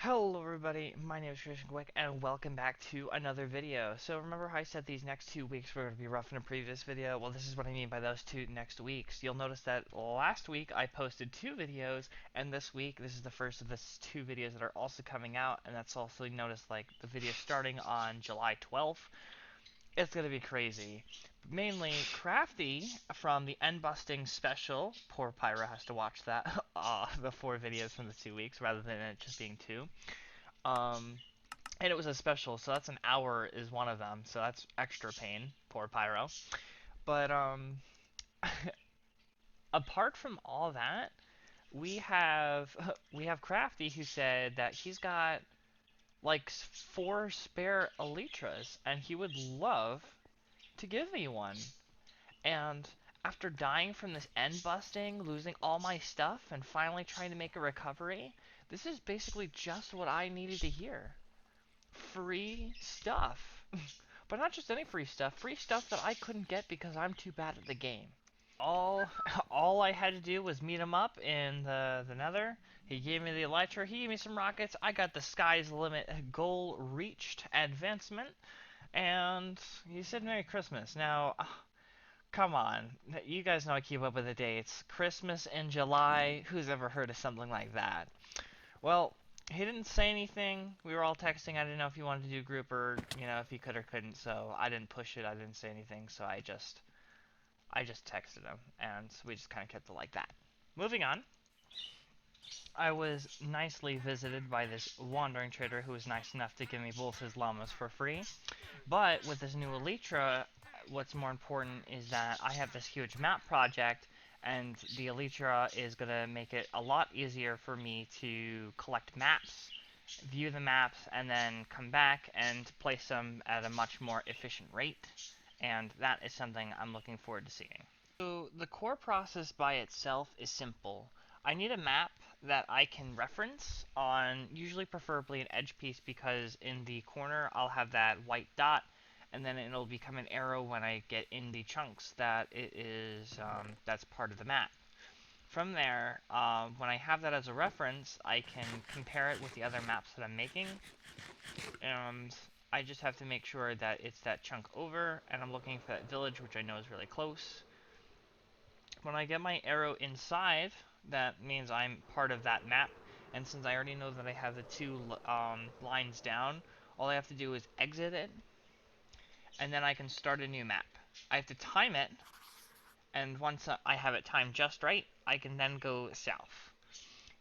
Hello everybody, my name is Christian Quick and welcome back to another video. So remember how I said these next 2 weeks were going to be rough in a previous video? Well, this is what I mean by those two next weeks. You'll notice that last week I posted 2 videos, and this week this is the first of the 2 videos that are also coming out, and that's also, you notice, like, the video starting on July 12th. It's going to be crazy. Mainly Crafty from the End Busting special. Poor Pyro has to watch that. The 4 videos from the 2 weeks rather than it just being 2. Um, and it was a special, so that's an hour is one of them, so that's extra pain. Poor Pyro. But apart from all that, we have we have Crafty who said that he's got like 4 spare elytras, and he would love to give me one. And after dying from this end busting, losing all my stuff, and finally trying to make a recovery, this is basically just what I needed to hear. Free stuff. But not just any free stuff that I couldn't get because I'm too bad at the game. All all I had to do was meet him up in the nether. He gave me the elytra, he gave me some rockets, I got the sky's limit goal reached advancement, and he said Merry Christmas. Now, come on, you guys know I keep up with the dates. Christmas in July, who's ever heard of something like that? Well, he didn't say anything. We were all texting. I didn't know if he wanted to do group or, if he could or couldn't, so I didn't push it. I didn't say anything, so I just texted him, and we just kind of kept it like that. Moving on, I was nicely visited by this wandering trader who was nice enough to give me both his llamas for free. But with this new Elytra, what's more important is that I have this huge map project, and the Elytra is going to make it a lot easier for me to collect maps, view the maps, and then come back and place them at a much more efficient rate. And that is something I'm looking forward to seeing. So the core process by itself is simple. I need a map that I can reference on, usually preferably an edge piece, because in the corner I'll have that white dot, and then it'll become an arrow when I get in the chunks that it is that's part of the map. From there, when I have that as a reference, I can compare it with the other maps that I'm making, and I just have to make sure that it's that chunk over, and I'm looking for that village, which I know is really close. When I get my arrow inside, that means I'm part of that map, and since I already know that I have the 2 lines down, all I have to do is exit it, and then I can start a new map. I have to time it, and once I have it timed just right, I can then go south.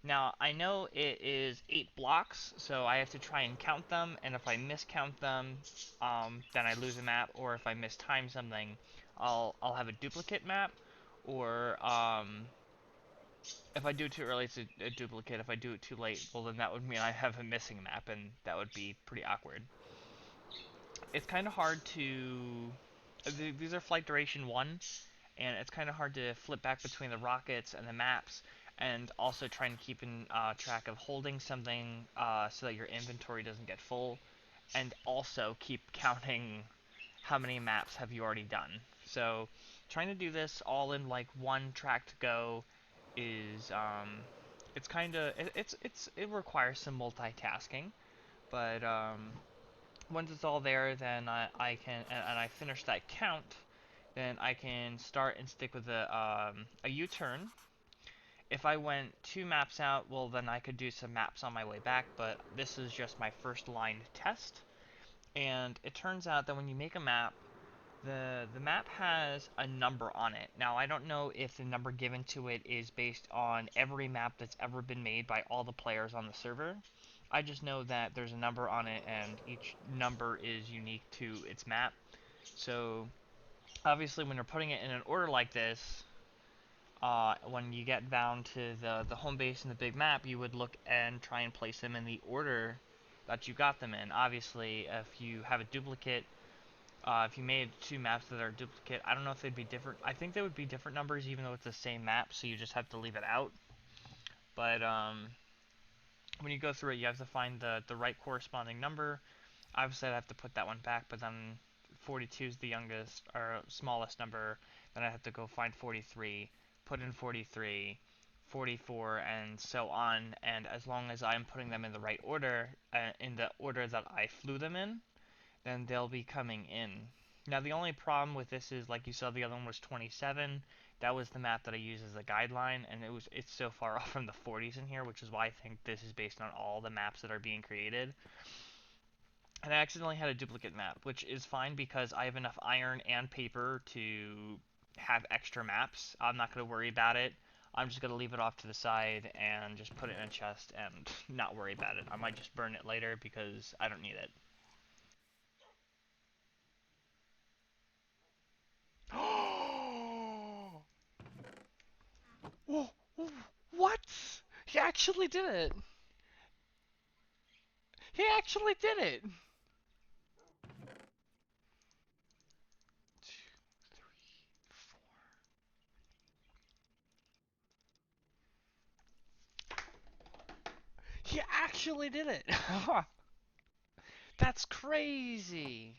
Now, I know it is 8 blocks, so I have to try and count them, and if I miscount them, then I lose a map, or if I mistime something, I'll have a duplicate map, or if I do it too early, it's a duplicate. If I do it too late, well, then that would mean I have a missing map, and that would be pretty awkward. It's kind of hard to... These are flight duration 1, and it's kind of hard to flip back between the rockets and the maps, and also trying to keep in track of holding something so that your inventory doesn't get full, and also keep counting how many maps have you already done. So trying to do this all in like one track to go is it's kind of it requires some multitasking, but once it's all there, then I can and I finish that count, then I can start and stick with a U-turn. If I went 2 maps out, well, then I could do some maps on my way back, but this is just my first line test. And it turns out that when you make a map, the map has a number on it. Now, I don't know if the number given to it is based on every map that's ever been made by all the players on the server. I just know that there's a number on it, and each number is unique to its map. So, obviously, when you're putting it in an order like this, when you get down to the home base and the big map, you would look and try and place them in the order that you got them in. Obviously, if you have a duplicate, if you made 2 maps that are duplicate, I don't know if they'd be different. I think they would be different numbers even though it's the same map, so you just have to leave it out. But when you go through it, you have to find the right corresponding number. Obviously, I'd have to put that one back, but then 42 is the youngest or smallest number. Then I have to go find 43, put in 43, 44, and so on. And as long as I'm putting them in the right order, in the order that I flew them in, then they'll be coming in. Now, the only problem with this is, like you saw, the other one was 27. That was the map that I used as a guideline, and it's so far off from the 40s in here, which is why I think this is based on all the maps that are being created. And I accidentally had a duplicate map, which is fine because I have enough iron and paper to have extra maps. I'm not going to worry about it. I'm just going to leave it off to the side and just put it in a chest and not worry about it. I might just burn it later because I don't need it. Oh, what? He actually did it. He actually did it. He actually did it. That's crazy.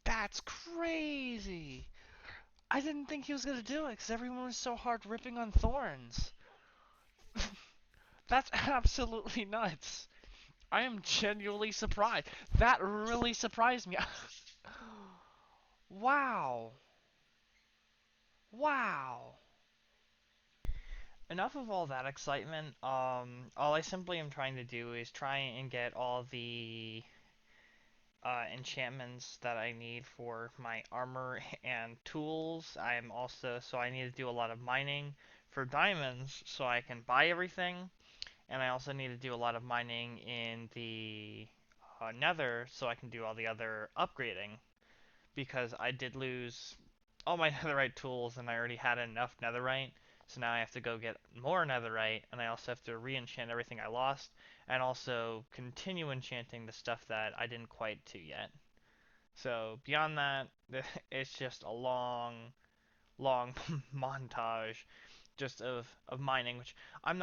That's crazy. I didn't think he was gonna do it because everyone was so hard ripping on thorns. That's absolutely nuts. I am genuinely surprised. That really surprised me. Wow. Wow. Enough of all that excitement. All I simply am trying to do is try and get all the enchantments that I need for my armor and tools. I'm also so I need to do a lot of mining for diamonds so I can buy everything, and I also need to do a lot of mining in the Nether so I can do all the other upgrading because I did lose all my netherite tools and I already had enough netherite. So now I have to go get more netherite, and I also have to re-enchant everything I lost, and also continue enchanting the stuff that I didn't quite do yet. So beyond that, it's just a long, long montage just of mining, which I'm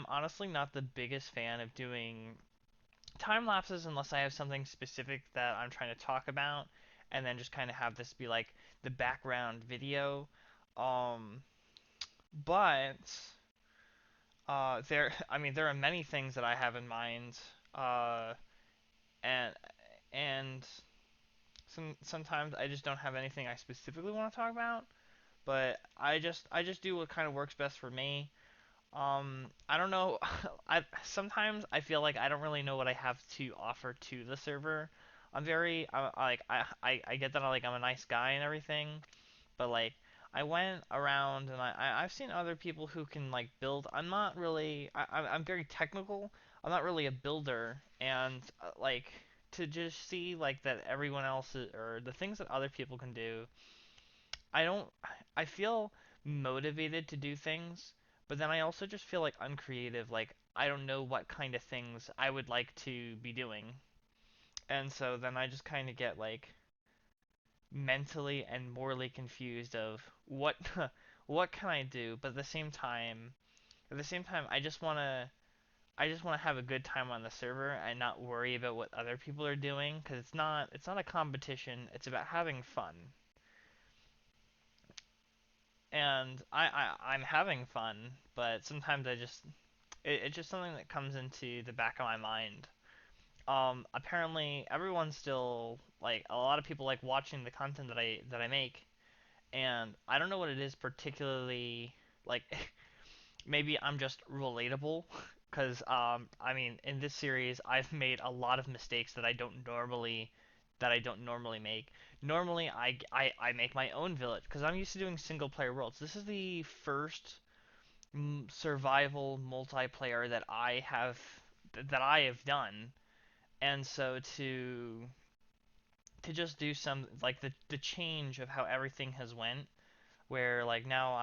honestly not the biggest fan of doing time lapses unless I have something specific that I'm trying to talk about, and then just kind of have this be like the background video. Um, but I mean, there are many things that I have in mind, uh, and and sometimes I just don't have anything I specifically want to talk about. But I just do what kind of works best for me. I don't know. I sometimes I feel like I don't really know what I have to offer to the server. I get that I'm a nice guy and everything, but like I went around and I've seen other people who can like build. I'm not really. I'm very technical. I'm not really a builder, and like to just see like that everyone else or the things that other people can do, I don't. I feel motivated to do things, but then I also just feel like uncreative. Like I don't know what kind of things I would like to be doing, and so then I just kind of get like mentally and morally confused of what what can I do, but at the same time I just want to have a good time on the server and not worry about what other people are doing because it's not a competition, it's about having fun. And I'm having fun, but sometimes it's just something that comes into the back of my mind. Apparently everyone's still like a lot of people like watching the content that I make, and I don't know what it is particularly like. Maybe I'm just relatable, because I mean in this series I've made a lot of mistakes that I don't normally make. Normally I make my own village because I'm used to doing single player worlds. This is the first survival multiplayer that I have done, and so to just do some like the change of how everything has went, where like now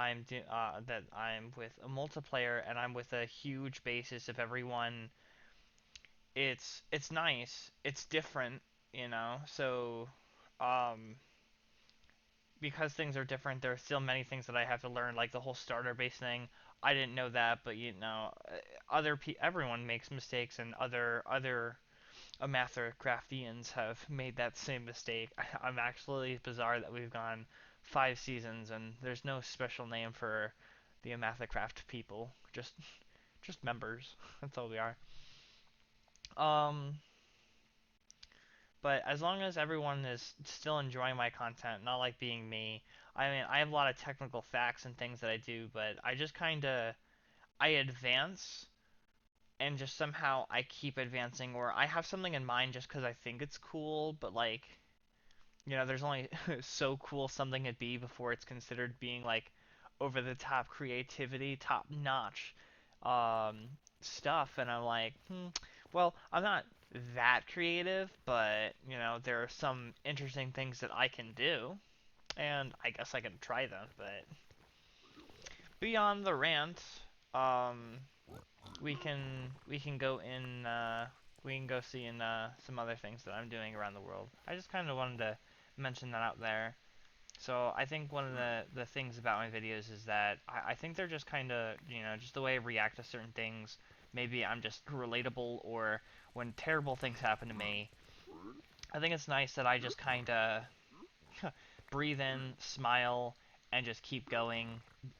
that I'm with a multiplayer and I'm with a huge basis of everyone. It's nice. It's different, you know. So, um, because things are different, there are still many things that I have to learn, like the whole starter base thing. I didn't know that, but everyone makes mistakes, and Omathacraftians have made that same mistake. I'm actually bizarre that we've gone 5 seasons and there's no special name for the Omathacraft people. Just members. That's all we are. Um, but as long as everyone is still enjoying my content, not like being me. I mean, I have a lot of technical facts and things that I do, but I just kind of I advance and just somehow I keep advancing, or I have something in mind just because I think it's cool, but like, there's only so cool something could be before it's considered being like over the top creativity, top notch um, stuff, and I'm like, well, I'm not that creative, but there are some interesting things that I can do, and I guess I can try them. But beyond the rant, um, we can go in we can go see in some other things that I'm doing around the world. I just kind of wanted to mention that out there. So I think one of the things about my videos is that I think they're just kind of just the way I react to certain things. Maybe I'm just relatable, or when terrible things happen to me, I think it's nice that I just kind of breathe in, smile, and just keep going.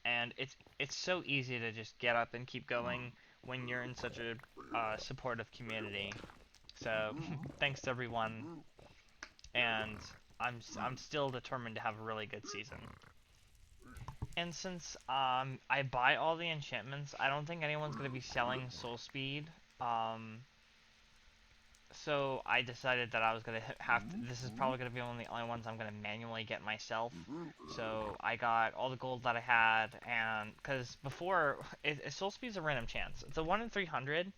And it's so easy to just get up and keep going when you're in such a supportive community. So thanks to everyone, and I'm still determined to have a really good season. And since I buy all the enchantments, I don't think anyone's gonna be selling soul speed. Um, so I decided that I was gonna have to, this is probably gonna be one of the only ones I'm gonna manually get myself. So I got all the gold that I had, and because before soul speed's a random chance. It's a 1 in 300,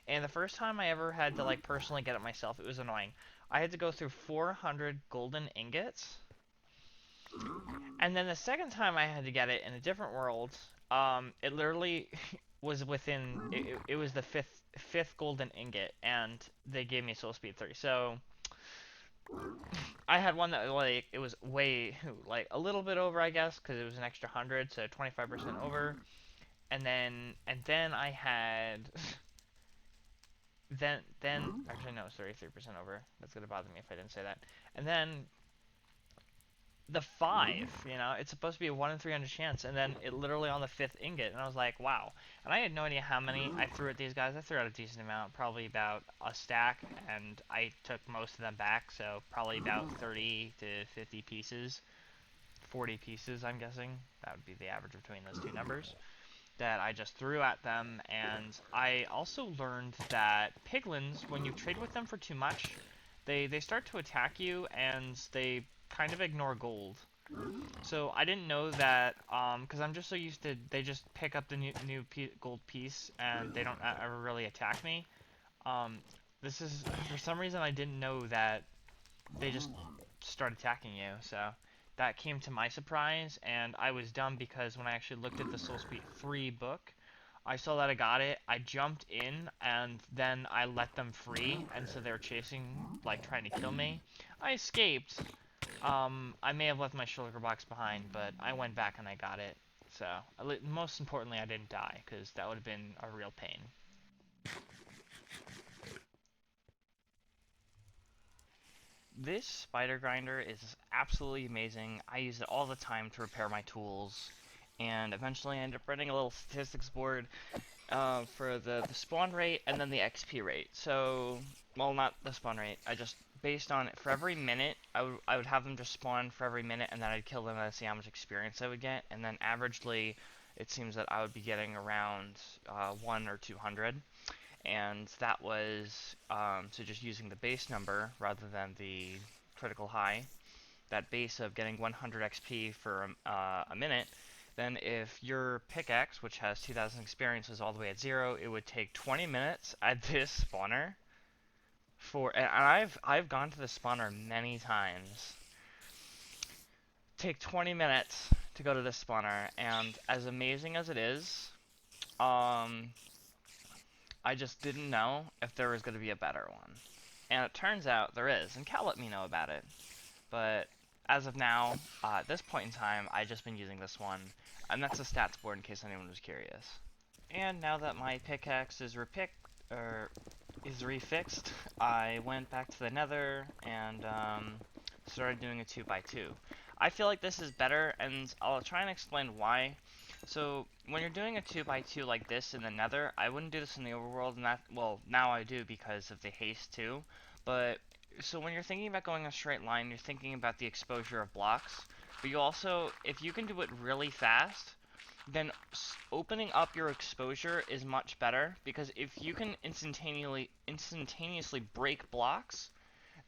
and the first time I ever had to like personally get it myself, it was annoying. I had to go through 400 golden ingots, and then the second time I had to get it in a different world, it literally was within it was the fifth golden ingot, and they gave me soul speed 30. So I had one that like it was way like a little bit over, I guess, because it was an extra 100, so 25% over. And then I had then actually no, it's 33% over. That's gonna bother me if I didn't say that. And then the five, it's supposed to be a 1 in 300 chance, and then it literally on the fifth ingot, and I was like, wow. And I had no idea how many I threw at these guys. I threw out a decent amount, probably about a stack, and I took most of them back, so probably about 30 to 50 pieces, 40 pieces, I'm guessing. That would be the average between those two numbers that I just threw at them. And I also learned that piglins, when you trade with them for too much, they start to attack you, and they kind of ignore gold. So I didn't know that, because I'm just so used to they just pick up the new gold piece and they don't ever really attack me. Um, this is for some reason I didn't know that they just start attacking you. So that came to my surprise, and I was dumb because when I actually looked at the Soul Speed 3 book, I saw that I got it. I jumped in, and then I let them free, and so they were chasing, like trying to kill me. I escaped. I may have left my shulker box behind, but I went back and I got it. So, most importantly, I didn't die, because that would have been a real pain. This spider grinder is absolutely amazing. I use it all the time to repair my tools, and eventually I end up running a little statistics board for the spawn rate and then the XP rate. So, well, not the spawn rate. I just based on it for every minute, I would have them just spawn for every minute, and then I'd kill them and see how much experience I would get. And then averagely, it seems that I would be getting around 1 or 200. And that was so just using the base number rather than the critical high. That base of getting 100 XP for a minute. Then if your pickaxe, which has 2,000 experience, was all the way at 0, it would take 20 minutes at this spawner. And I've gone to the spawner many times. Take 20 minutes to go to this spawner, and as amazing as it is, I just didn't know if there was going to be a better one. And it turns out there is, and Cal let me know about it. But as of now, at this point in time, I've just been using this one, and that's a stats board in case anyone was curious. And now that my pickaxe is is refixed, I went back to the Nether and started doing a 2x2. I feel like this is better, and I'll try and explain why. So when you're doing a 2x2 like this in the Nether, I wouldn't do this in the overworld, and that, well, now I do because of the haste too. But so when you're thinking about going a straight line, you're thinking about the exposure of blocks. But you also, if you can do it really fast, then opening up your exposure is much better, because if you can instantaneously break blocks,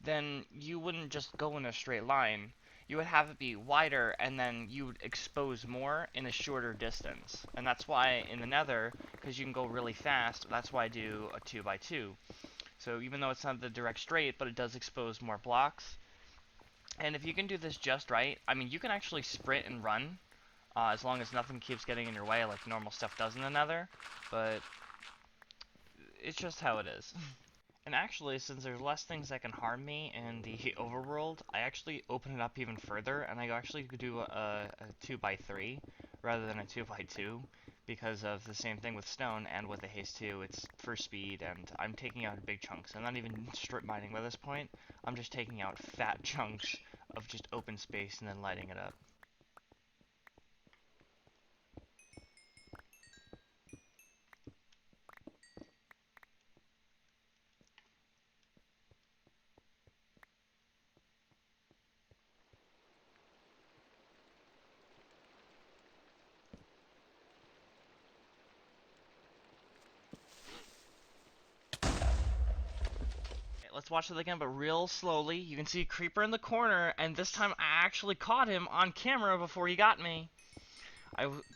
then you wouldn't just go in a straight line. You would have it be wider, and then you would expose more in a shorter distance. And that's why in the Nether, because you can go really fast, that's why I do a 2x2. So even though it's not the direct straight, but it does expose more blocks. And if you can do this just right, I mean, you can actually sprint and run, as long as nothing keeps getting in your way like normal stuff does in the Nether, but it's just how it is. And actually, since there's less things that can harm me in the overworld, I actually open it up even further, and I actually could do a 2x3 rather than a 2x2, because of the same thing with stone and with the haste 2, it's for speed, and I'm taking out big chunks. I'm not even strip mining by this point, I'm just taking out fat chunks of just open space and then lighting it up. Let's watch it again, but real slowly. You can see Creeper in the corner, and this time I actually caught him on camera before he got me.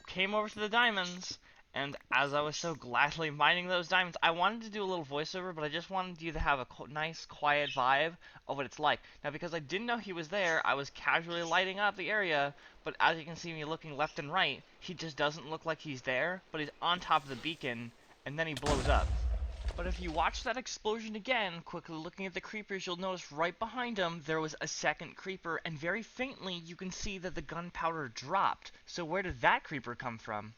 Came over to the diamonds, and as I was so gladly mining those diamonds, I wanted to do a little voiceover, but I just wanted you to have a nice, quiet vibe of what it's like. Now, because I didn't know he was there, I was casually lighting up the area, but as you can see me looking left and right, he just doesn't look like he's there, but he's on top of the beacon, and then he blows up. But if you watch that explosion again, quickly looking at the creepers, you'll notice right behind him there was a second creeper, and very faintly you can see that the gunpowder dropped. So where did that creeper come from?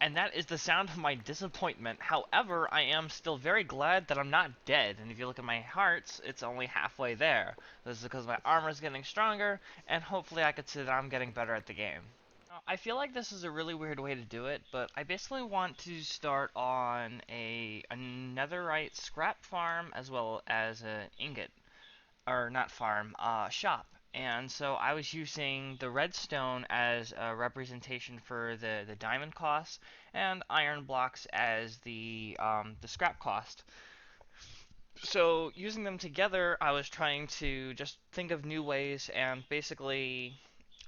And that is the sound of my disappointment. However, I am still very glad that I'm not dead, and if you look at my hearts, it's only halfway there. This is because my armor is getting stronger, and hopefully I could say that I'm getting better at the game. I feel like this is a really weird way to do it, but I basically want to start on a netherite scrap farm as well as an ingot, or not farm, shop. And so I was using the redstone as a representation for the diamond cost, and iron blocks as the scrap cost. So using them together, I was trying to just think of new ways, and basically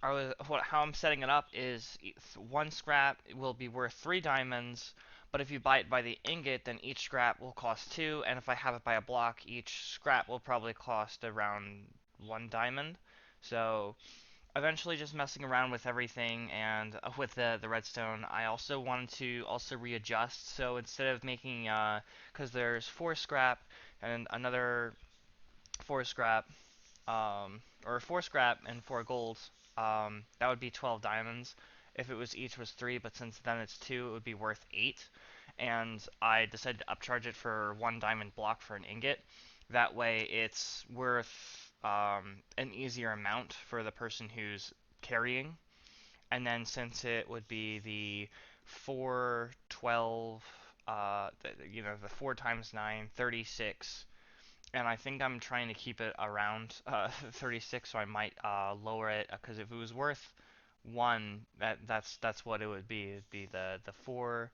how I'm setting it up is one scrap will be worth 3 diamonds, but if you buy it by the ingot, then each scrap will cost 2, and if I have it by a block, each scrap will probably cost around 1 diamond. So eventually just messing around with everything, and with the redstone, I also wanted to also readjust. So instead of making, because there's 4 scrap and another 4 scrap, or 4 scrap and 4 gold, that would be 12 diamonds. If it was each was 3, but since then it's 2, it would be worth 8. And I decided to upcharge it for 1 diamond block for an ingot. That way it's worth an easier amount for the person who's carrying. And then since it would be the 4, 12, the 4 times 9, 36, and I think I'm trying to keep it around 36, so I might lower it, because if it was worth 1, that's what it would be. It'd be the 4,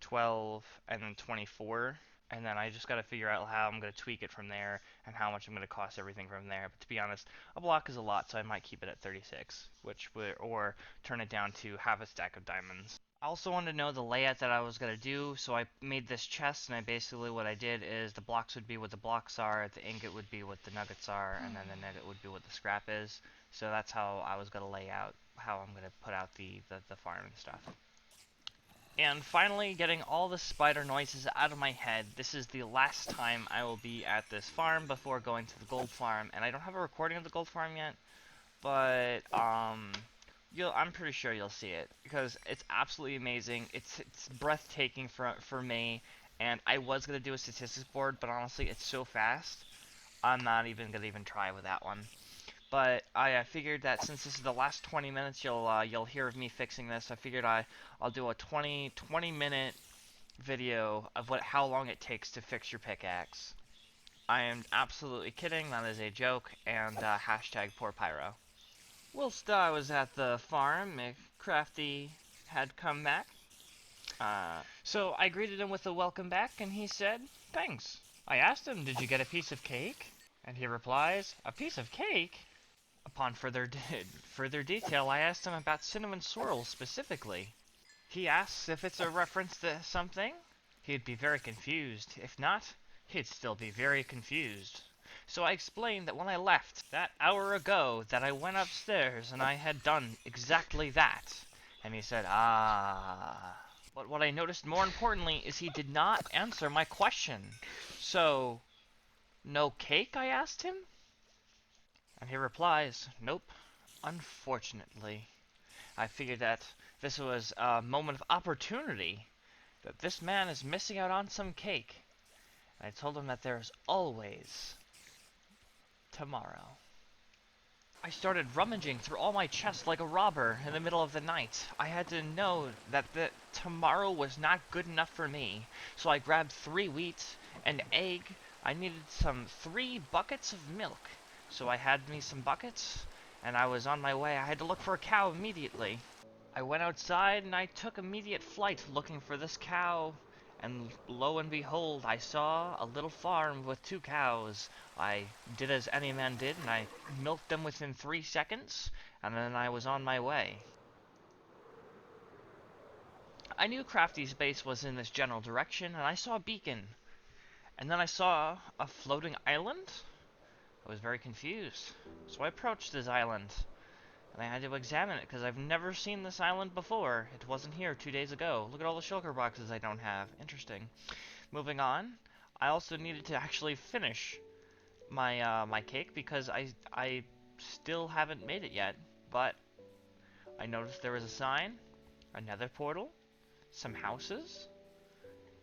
12, and then 24, and then I just got to figure out how I'm going to tweak it from there and how much I'm going to cost everything from there. But to be honest, a block is a lot, so I might keep it at 36, which would, or turn it down to half a stack of diamonds. I also wanted to know the layout that I was going to do, so I made this chest, and what I did is the blocks would be what the blocks are, the ingot would be what the nuggets are, and then the nugget would be what the scrap is. So that's how I was going to lay out how I'm going to put out the farm and stuff. And finally, getting all the spider noises out of my head, this is the last time I will be at this farm before going to the gold farm, and I don't have a recording of the gold farm yet, but I'm pretty sure you'll see it because it's absolutely amazing. It's breathtaking for me, and I was gonna do a statistics board, but honestly, it's so fast. I'm not even gonna even try with that one. But I figured that since this is the last 20 minutes, you'll hear of me fixing this. I figured I'll do a 20 minute video of how long it takes to fix your pickaxe. I am absolutely kidding. That is a joke. And hashtag poor pyro. Whilst I was at the farm, Crafty had come back. So I greeted him with a welcome back, and he said, "Thanks." I asked him, "Did you get a piece of cake?" And he replies, "A piece of cake?" Upon further detail, I asked him about cinnamon swirls specifically. He asks if it's a reference to something. He'd be very confused. If not, he'd still be very confused. So I explained that when I left that hour ago that I went upstairs and I had done exactly that. And he said, "Ah." But what I noticed more importantly is he did not answer my question. So, no cake, I asked him? And he replies, "Nope, unfortunately." I figured that this was a moment of opportunity, that this man is missing out on some cake. And I told him that there's always tomorrow. I started rummaging through all my chests like a robber in the middle of the night. I had to know that the tomorrow was not good enough for me, so I grabbed 3 wheat, an egg. I needed 3 buckets of milk, so I had me some buckets, and I was on my way. I had to look for a cow immediately. I went outside and I took immediate flight looking for this cow. And lo and behold, I saw a little farm with 2 cows. I did as any man did, and I milked them within 3 seconds, and then I was on my way. I knew Crafty's base was in this general direction, and I saw a beacon. And then I saw a floating island. I was very confused, so I approached this island. And I had to examine it, because I've never seen this island before. It wasn't here 2 days ago. Look at all the shulker boxes I don't have. Interesting. Moving on, I also needed to actually finish my cake, because I still haven't made it yet. But I noticed there was a sign, a nether portal, some houses.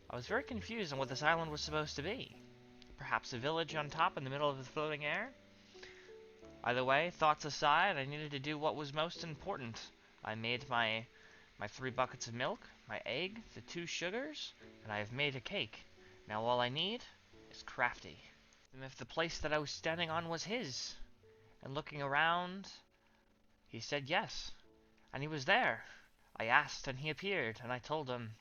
I was very confused on what this island was supposed to be. Perhaps a village on top in the middle of the floating air? Either way, thoughts aside, I needed to do what was most important. I made my 3 buckets of milk, my egg, the 2 sugars, and I have made a cake. Now all I need is Crafty. And if the place that I was standing on was his, and looking around, he said yes, and he was there. I asked and he appeared, and I told him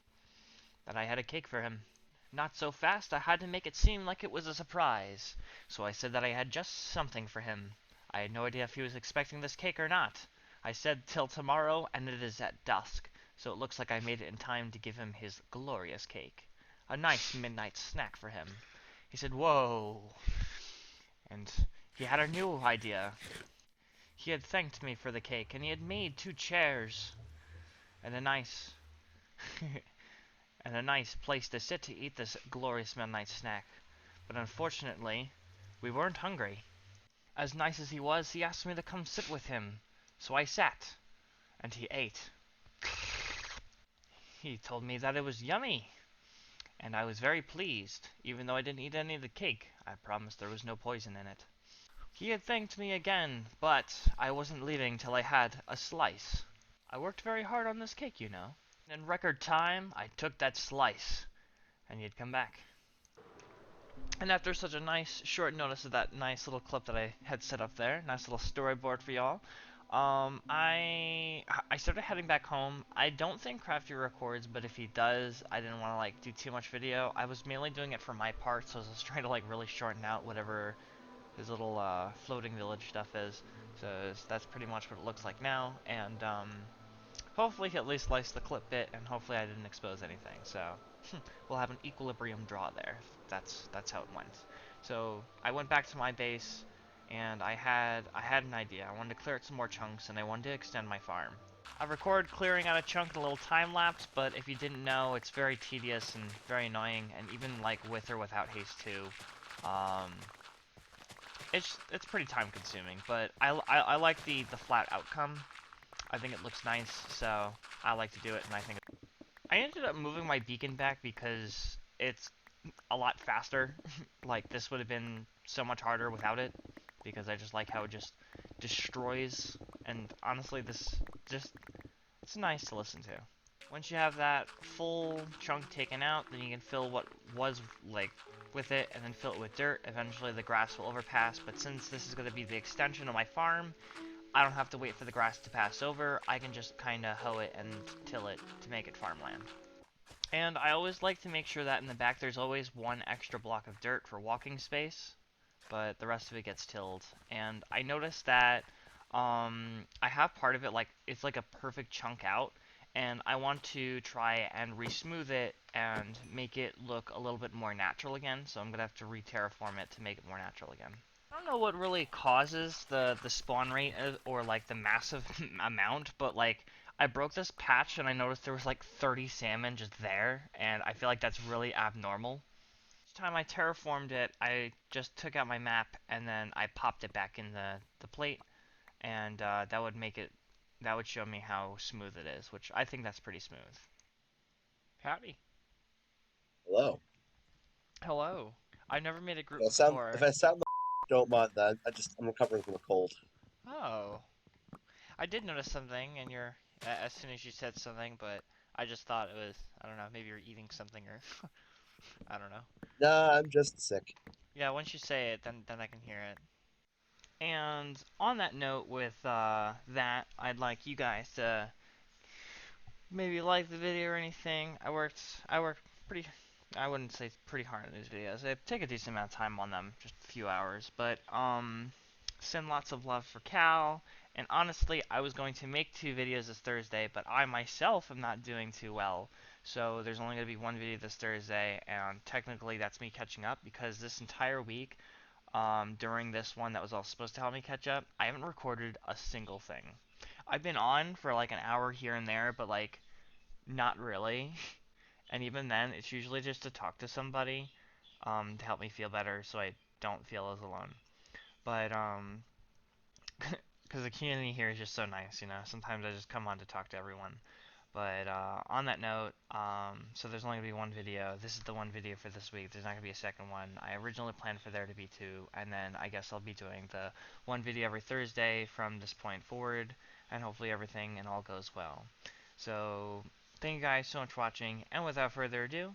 that I had a cake for him. Not so fast, I had to make it seem like it was a surprise, so I said that I had just something for him. I had no idea if he was expecting this cake or not. I said till tomorrow, and it is at dusk, so it looks like I made it in time to give him his glorious cake. A nice midnight snack for him. He said, "Whoa." And he had a new idea. He had thanked me for the cake, and he had made 2 chairs, and a nice and a nice place to sit to eat this glorious midnight snack. But unfortunately, we weren't hungry. As nice as he was, he asked me to come sit with him. So I sat, and he ate. He told me that it was yummy, and I was very pleased, even though I didn't eat any of the cake. I promised there was no poison in it. He had thanked me again, but I wasn't leaving till I had a slice. I worked very hard on this cake, you know. In record time, I took that slice, and he'd come back. And after such a nice short notice of that nice little clip that I had set up there, nice little storyboard for y'all, I started heading back home. I don't think Crafty records, but if he does, I didn't want to like do too much video. I was mainly doing it for my part, so I was trying to like really shorten out whatever his little floating village stuff is. So that's pretty much what it looks like now, and hopefully he at least likes the clip bit, and hopefully I didn't expose anything. So we'll have an equilibrium draw there. That's how it went. So I went back to my base, and I had an idea. I wanted to clear out some more chunks, and I wanted to extend my farm. I recorded clearing out a chunk in a little time lapse, but if you didn't know, it's very tedious and very annoying, and even like with or without haste 2, it's pretty time consuming, but I like the flat outcome. I think it looks nice, so I like to do it, and I think I ended up moving my beacon back because it's a lot faster. Like this would have been so much harder without it, because I just like how it just destroys. And honestly, this just it's nice to listen to. Once you have that full chunk taken out, then you can fill what was like with it and then fill it with dirt. Eventually the grass will overpass, but since this is going to be the extension of my farm, I don't have to wait for the grass to pass over. I can just kind of hoe it and till it to make it farmland. And I always like to make sure that in the back there's always one extra block of dirt for walking space, but the rest of it gets tilled. And I noticed that I have part of it like it's like a perfect chunk out, and I want to try and re-smooth it and make it look a little bit more natural again. So I'm gonna have to re-terraform it to make it more natural again. I don't know what really causes the spawn rate or like the massive amount, but like I broke this patch and I noticed there was like 30 salmon just there, and I feel like that's really abnormal. Each time I terraformed it, I just took out my map and then I popped it back in the plate, and that would make it, that would show me how smooth it is, which I think that's pretty smooth. Howdy. Hello. Hello. I've never made a group If before. I sound don't mind that. I'm recovering from a cold. Oh. I did notice something in your, as soon as you said something, but I just thought it was, I don't know, maybe you're eating something or, I don't know. Nah, I'm just sick. Yeah, once you say it, then I can hear it. And on that note, with that, I'd like you guys to maybe like the video or anything. I worked pretty, I wouldn't say pretty hard on these videos. I take a decent amount of time on them, just a few hours. But send lots of love for Cal. And honestly, I was going to make 2 videos this Thursday, but I myself am not doing too well. So there's only going to be one video this Thursday, and technically that's me catching up because this entire week, during this one that was all supposed to help me catch up, I haven't recorded a single thing. I've been on for like an hour here and there, but like not really. And even then, it's usually just to talk to somebody, to help me feel better so I don't feel as alone. But, because the community here is just so nice, you know. Sometimes I just come on to talk to everyone. But on that note, so there's only going to be one video. This is the one video for this week. There's not going to be a second one. I originally planned for there to be 2, and then I guess I'll be doing the one video every Thursday from this point forward, and hopefully everything and all goes well. So, thank you guys so much for watching, and without further ado,